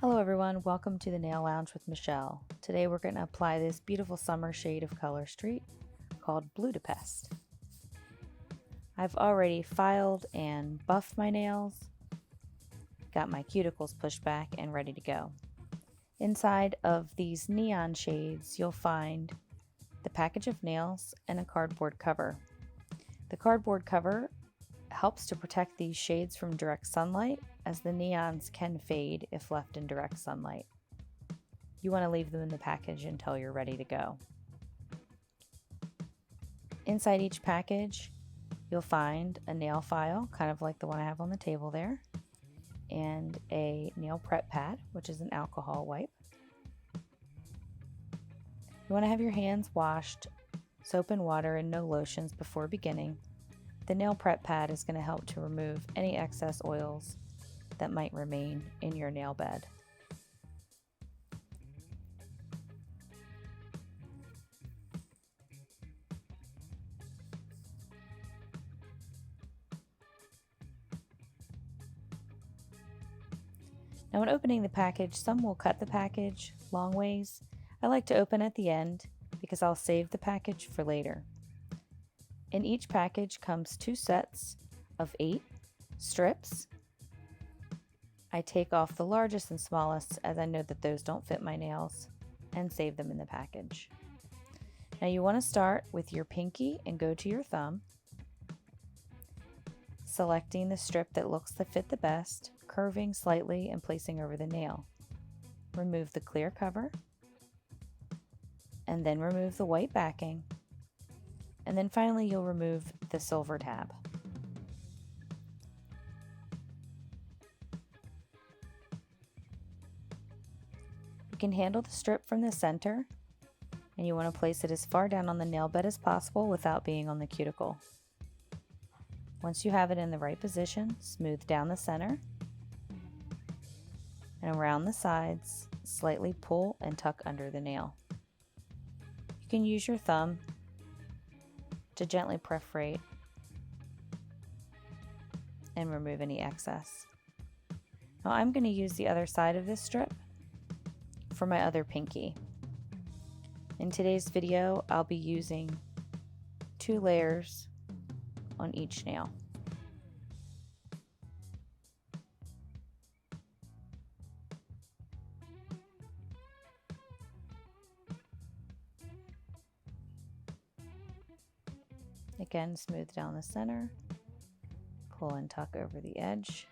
Hello everyone, welcome to the Nail Lounge with Michelle. Today we're going to apply this beautiful summer shade of Color Street called Budapest. I've already filed and buffed my nails, got my cuticles pushed back and ready to go. Inside of these neon shades you'll find the package of nails and a cardboard cover. The cardboard cover helps to protect these shades from direct sunlight, as the neons can fade if left in direct sunlight. You want to leave them in the package until you're ready to go. Inside each package, you'll find a nail file, kind of like the one I have on the table there, and a nail prep pad, which is an alcohol wipe. You want to have your hands washed, soap and water and no lotions before beginning. The nail prep pad is going to help to remove any excess oils that might remain in your nail bed. Now when opening the package, some will cut the package long ways. I like to open at the end because I'll save the package for later. In each package comes 2 sets of 8 strips. I take off the largest and smallest as I know that those don't fit my nails and save them in the package. Now you want to start with your pinky and go to your thumb, selecting the strip that looks to fit the best, curving slightly and placing over the nail. Remove the clear cover and then remove the white backing, and then finally you'll remove the silver tab. You can handle the strip from the center, and you want to place it as far down on the nail bed as possible without being on the cuticle. Once you have it in the right position, smooth down the center and around the sides, slightly pull and tuck under the nail. You can use your thumb to gently perforate and remove any excess. Now I'm going to use the other side of this strip for my other pinky. In today's video, I'll be using 2 layers on each nail. Again, smooth down the center, pull and tuck over the edge.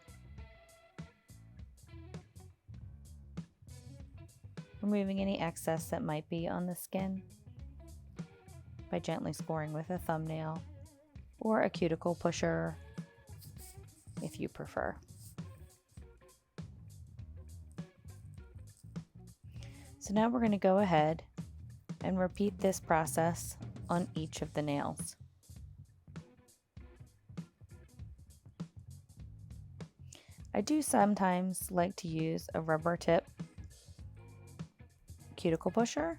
Removing any excess that might be on the skin by gently scoring with a thumbnail or a cuticle pusher if you prefer. So now we're going to go ahead and repeat this process on each of the nails. I do sometimes like to use a rubber tip cuticle pusher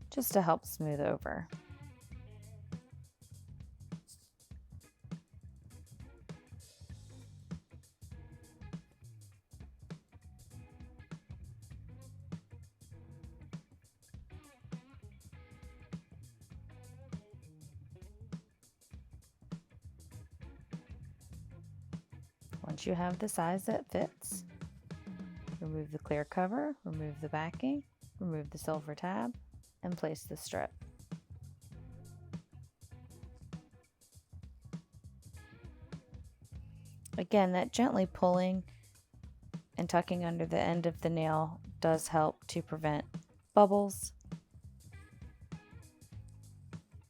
just to help smooth over. Once you have the size that fits, remove the clear cover, remove the backing, remove the silver tab, and place the strip. Again, that gently pulling and tucking under the end of the nail does help to prevent bubbles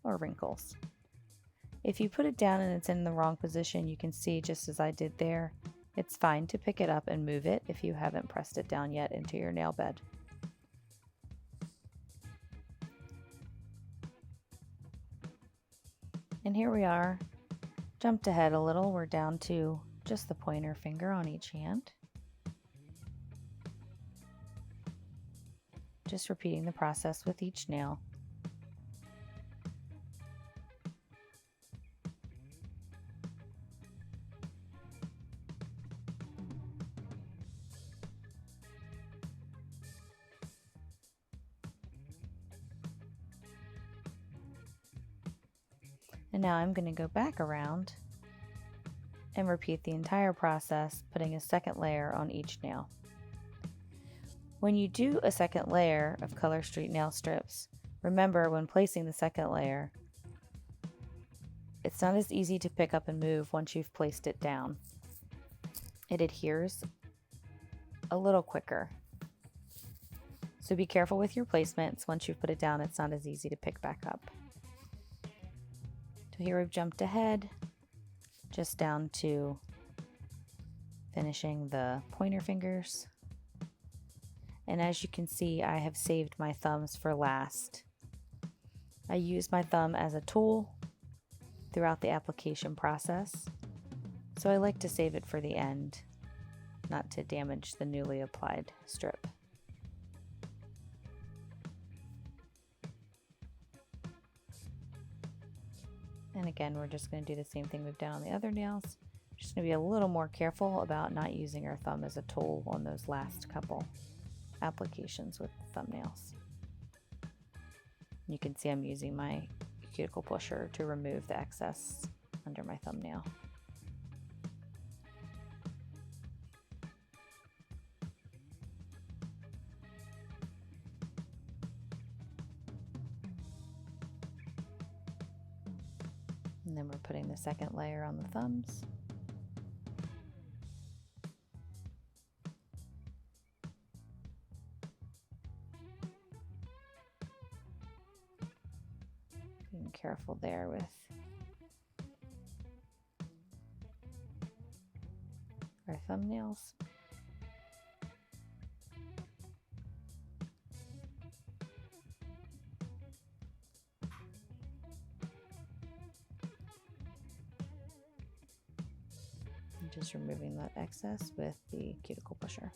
or wrinkles. If you put it down and it's in the wrong position, you can see, just as I did there, it's fine to pick it up and move it if you haven't pressed it down yet into your nail bed. And here we are. Jumped ahead a little, we're down to just the pointer finger on each hand. Just repeating the process with each nail. And now I'm going to go back around and repeat the entire process, putting a second layer on each nail. When you do a second layer of Color Street nail strips, remember when placing the second layer, it's not as easy to pick up and move once you've placed it down. It adheres a little quicker. So be careful with your placements. Once you've put it down, it's not as easy to pick back up. So here we've jumped ahead, just down to finishing the pointer fingers. And as you can see, I have saved my thumbs for last. I use my thumb as a tool throughout the application process, so I like to save it for the end, not to damage the newly applied strip. And again, we're just going to do the same thing we've done on the other nails. Just going to be a little more careful about not using our thumb as a tool on those last couple applications with the thumbnails. You can see I'm using my cuticle pusher to remove the excess under my thumbnail. And then we're putting the second layer on the thumbs. Being careful there with our thumbnails. And just removing that excess with the cuticle pusher.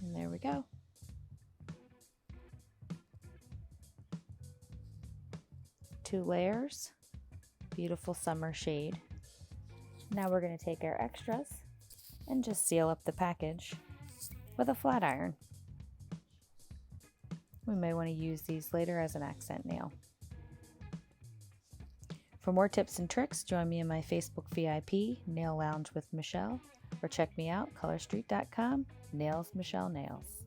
And there we go. Two layers, beautiful summer shade. Now we're going to take our extras and just seal up the package with a flat iron. We may want to use these later as an accent nail. For more tips and tricks, join me in my Facebook VIP, Nail Lounge with Michelle, or check me out, colorstreet.com, Nails Michelle Nails.